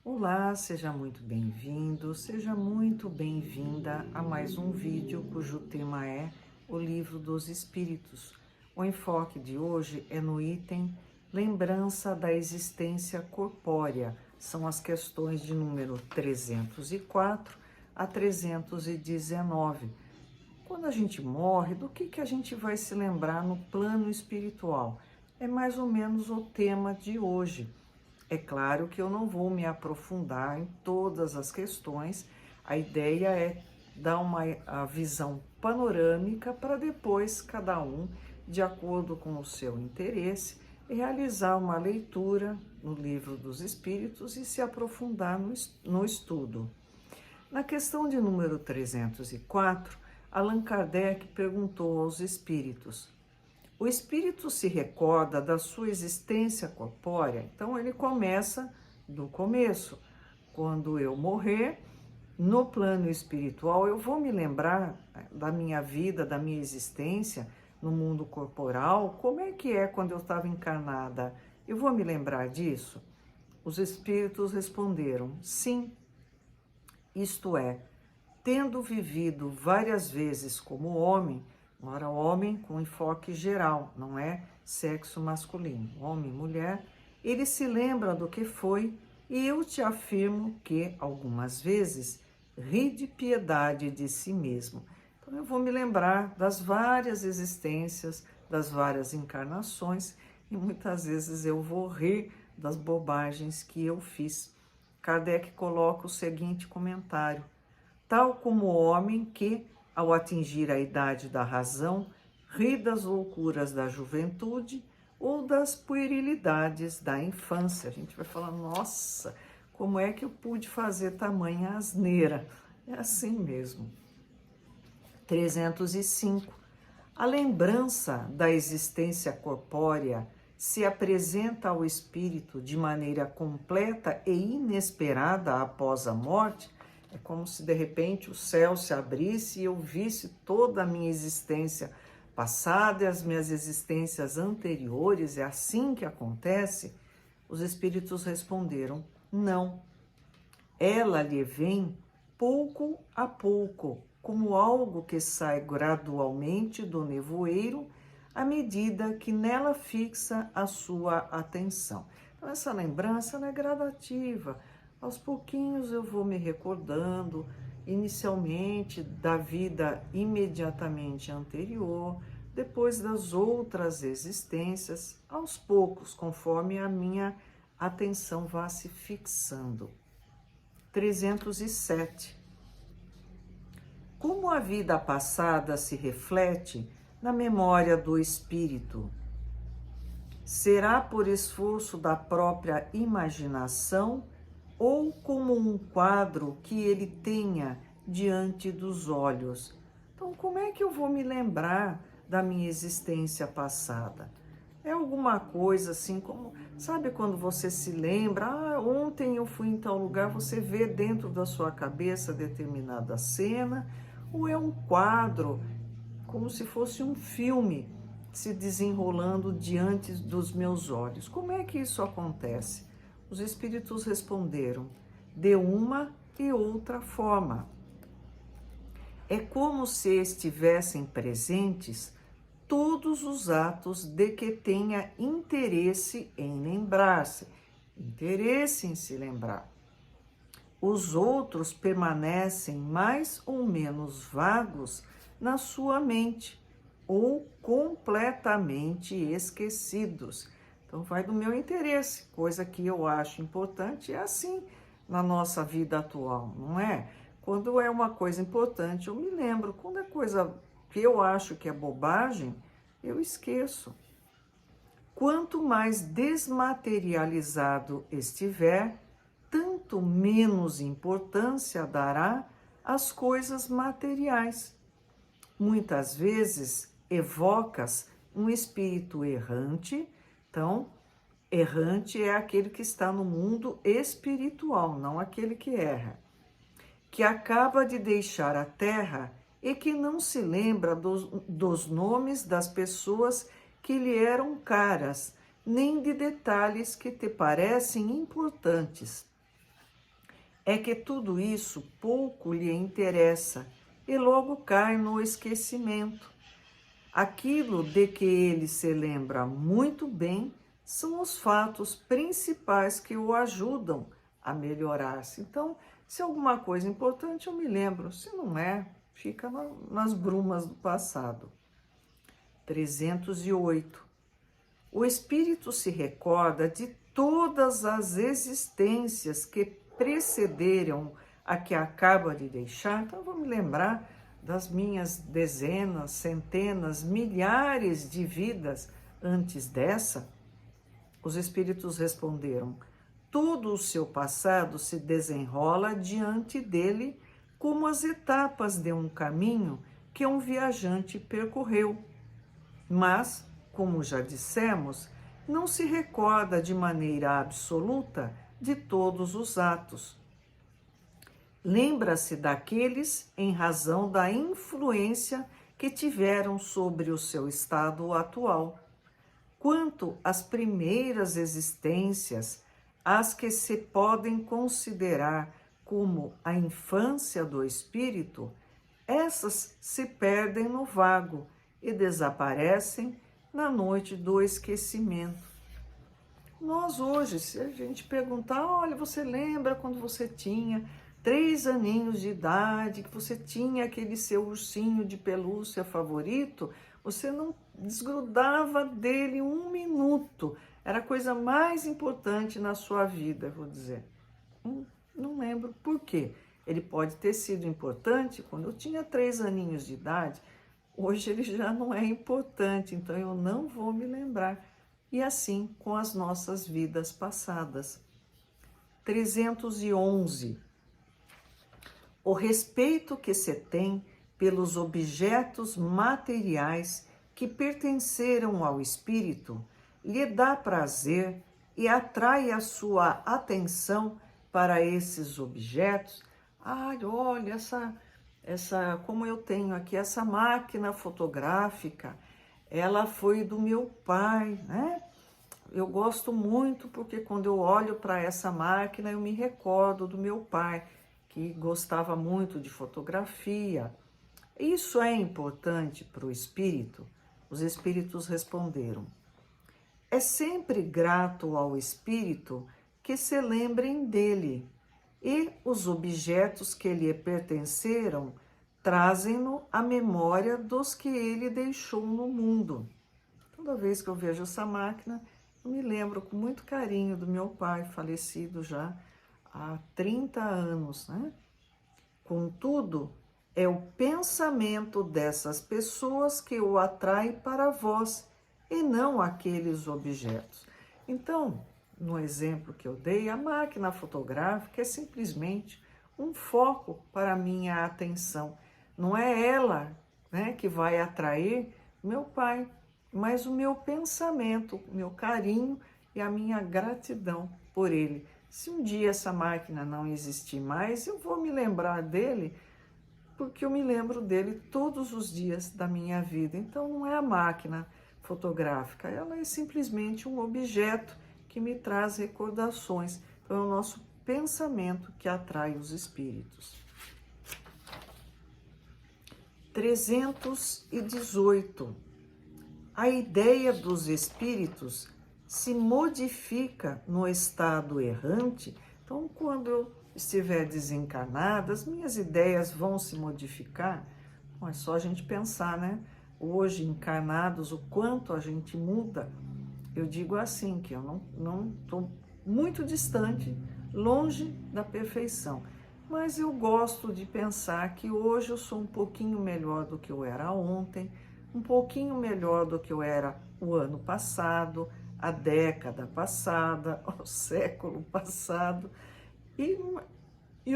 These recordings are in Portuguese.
Olá, seja muito bem-vindo, seja muito bem-vinda a mais um vídeo cujo tema é o Livro dos Espíritos. O enfoque de hoje é no item Lembrança da Existência Corpórea. São as questões de número 304 a 319. Quando a gente morre, do que a gente vai se lembrar no plano espiritual? É mais ou menos o tema de hoje. É claro que eu não vou me aprofundar em todas as questões, a ideia é dar a visão panorâmica para depois cada um, de acordo com o seu interesse, realizar uma leitura no Livro dos Espíritos e se aprofundar no estudo. Na questão de número 304, Allan Kardec perguntou aos espíritos: o espírito se recorda da sua existência corpórea? Então ele começa do começo. Quando eu morrer, no plano espiritual, eu vou me lembrar da minha vida, da minha existência no mundo corporal? Como é quando eu estava encarnada? Eu vou me lembrar disso? Os espíritos responderam: sim, isto é, tendo vivido várias vezes como homem. Ora, homem com enfoque geral, não é sexo masculino, homem e mulher, ele se lembra do que foi, e eu te afirmo que, algumas vezes, ri de piedade de si mesmo. Então, eu vou me lembrar das várias existências, das várias encarnações, e muitas vezes eu vou rir das bobagens que eu fiz. Kardec coloca o seguinte comentário: tal como o homem que, ao atingir a idade da razão, ri das loucuras da juventude ou das puerilidades da infância. A gente vai falar, nossa, como é que eu pude fazer tamanha asneira? É assim mesmo. 305. A lembrança da existência corpórea se apresenta ao espírito de maneira completa e inesperada após a morte. É como se de repente o céu se abrisse e eu visse toda a minha existência passada e as minhas existências anteriores. É assim que acontece? Os espíritos responderam: não. Ela lhe vem pouco a pouco, como algo que sai gradualmente do nevoeiro à medida que nela fixa a sua atenção. Então, essa lembrança é gradativa. Aos pouquinhos eu vou me recordando, inicialmente da vida imediatamente anterior, depois das outras existências, aos poucos, conforme a minha atenção vá se fixando. 307. Como a vida passada se reflete na memória do espírito? Será por esforço da própria imaginação ou como um quadro que ele tenha diante dos olhos? Então, como é que eu vou me lembrar da minha existência passada? É alguma coisa assim como, sabe quando você se lembra, ontem eu fui em tal lugar, você vê dentro da sua cabeça determinada cena, ou é um quadro, como se fosse um filme se desenrolando diante dos meus olhos? Como é que isso acontece? Os espíritos responderam: de uma e outra forma. É como se estivessem presentes todos os atos de que tenha interesse em lembrar-se, interesse em se lembrar. Os outros permanecem mais ou menos vagos na sua mente ou completamente esquecidos. Então vai do meu interesse, coisa que eu acho importante, é assim na nossa vida atual, não é? Quando é uma coisa importante, eu me lembro. Quando é coisa que eu acho que é bobagem, eu esqueço. Quanto mais desmaterializado estiver, tanto menos importância dará às coisas materiais. Muitas vezes evocas um espírito errante. Então, errante é aquele que está no mundo espiritual, não aquele que erra, que acaba de deixar a terra e que não se lembra dos nomes das pessoas que lhe eram caras, nem de detalhes que te parecem importantes. é que tudo isso pouco lhe interessa e logo cai no esquecimento. Aquilo de que ele se lembra muito bem são os fatos principais que o ajudam a melhorar-se. Então, se é alguma coisa importante, eu me lembro. Se não é, fica nas brumas do passado. 308. O espírito se recorda de todas as existências que precederam a que acaba de deixar. Então, eu vou me lembrar das minhas dezenas, centenas, milhares de vidas antes dessa. Os espíritos responderam: todo o seu passado se desenrola diante dele como as etapas de um caminho que um viajante percorreu. Mas, como já dissemos, não se recorda de maneira absoluta de todos os atos. Lembra-se daqueles em razão da influência que tiveram sobre o seu estado atual. Quanto às primeiras existências, as que se podem considerar como a infância do espírito, essas se perdem no vago e desaparecem na noite do esquecimento. Nós hoje, se a gente perguntar, olha, você lembra quando você tinha 3 aninhos de idade, que você tinha aquele seu ursinho de pelúcia favorito, você não desgrudava dele um minuto. Era a coisa mais importante na sua vida, vou dizer. Não lembro por quê. Ele pode ter sido importante quando eu tinha 3 aninhos de idade. Hoje ele já não é importante, então eu não vou me lembrar. E assim com as nossas vidas passadas. 311. O respeito que se tem pelos objetos materiais que pertenceram ao espírito lhe dá prazer e atrai a sua atenção para esses objetos. Ai, olha, como eu tenho aqui essa máquina fotográfica, ela foi do meu pai, né? Eu gosto muito porque quando eu olho para essa máquina eu me recordo do meu pai, que gostava muito de fotografia. Isso é importante para o espírito? Os espíritos responderam: é sempre grato ao espírito que se lembrem dele, e os objetos que lhe pertenceram trazem-no à memória dos que ele deixou no mundo. Toda vez que eu vejo essa máquina, eu me lembro com muito carinho do meu pai, falecido já há 30 anos, né? Contudo, é o pensamento dessas pessoas que o atrai para vós e não aqueles objetos. Então, no exemplo que eu dei, a máquina fotográfica é simplesmente um foco para a minha atenção. Não é ela, né, que vai atrair meu pai, mas o meu pensamento, o meu carinho e a minha gratidão por ele. Se um dia essa máquina não existir mais, eu vou me lembrar dele, porque eu me lembro dele todos os dias da minha vida. Então não é a máquina fotográfica, ela é simplesmente um objeto que me traz recordações. Então é o nosso pensamento que atrai os espíritos. 318. A ideia dos espíritos se modifica no estado errante. Então, quando eu estiver desencarnada, as minhas ideias vão se modificar. Bom, é só a gente pensar, né? Hoje, encarnados, o quanto a gente muda. Eu digo assim, que eu não estou muito distante, longe da perfeição. Mas eu gosto de pensar que hoje eu sou um pouquinho melhor do que eu era ontem, um pouquinho melhor do que eu era o ano passado, a década passada, o século passado. E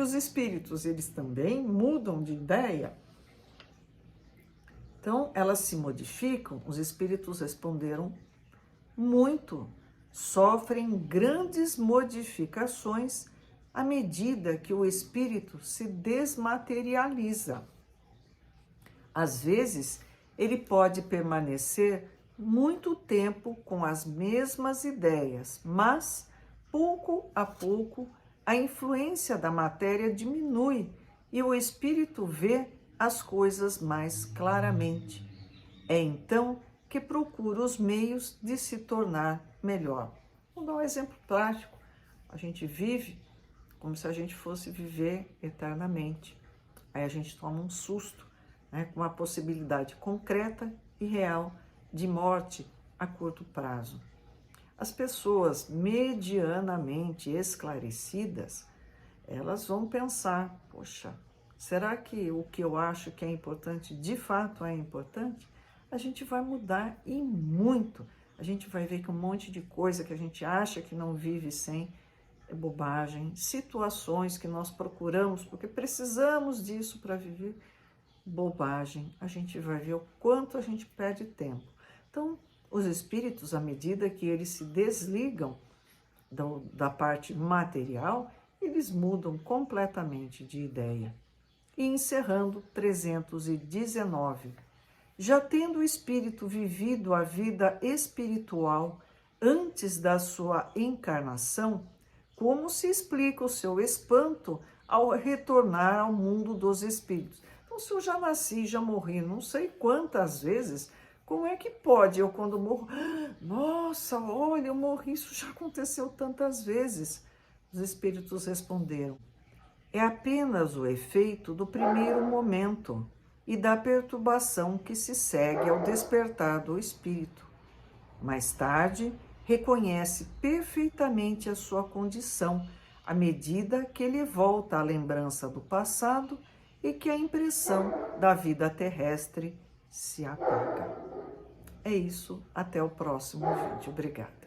os espíritos, eles também mudam de ideia. Então, elas se modificam. Os espíritos responderam muito, sofrem grandes modificações à medida que o espírito se desmaterializa. Às vezes, ele pode permanecer muito tempo com as mesmas ideias, mas pouco a pouco a influência da matéria diminui e o espírito vê as coisas mais claramente. É então que procura os meios de se tornar melhor. Vou dar um exemplo prático. A gente vive como se a gente fosse viver eternamente. Aí a gente toma um susto, né, com a possibilidade concreta e real de morte a curto prazo. As pessoas medianamente esclarecidas, elas vão pensar, poxa, será que o que eu acho que é importante de fato é importante? A gente vai mudar e muito. A gente vai ver que um monte de coisa que a gente acha que não vive sem é bobagem, situações que nós procuramos porque precisamos disso para viver, bobagem. A gente vai ver o quanto a gente perde tempo. Então, os espíritos, à medida que eles se desligam da parte material, eles mudam completamente de ideia. E encerrando 319. Já tendo o espírito vivido a vida espiritual antes da sua encarnação, como se explica o seu espanto ao retornar ao mundo dos espíritos? Então, se eu já nasci, já morri, não sei quantas vezes, como é que pode eu quando morro? Nossa, olha, eu morri, isso já aconteceu tantas vezes. Os espíritos responderam: é apenas o efeito do primeiro momento e da perturbação que se segue ao despertar do espírito. Mais tarde, reconhece perfeitamente a sua condição, à medida que ele volta à lembrança do passado e que a impressão da vida terrestre se apaga. É isso, até o próximo vídeo. Obrigada.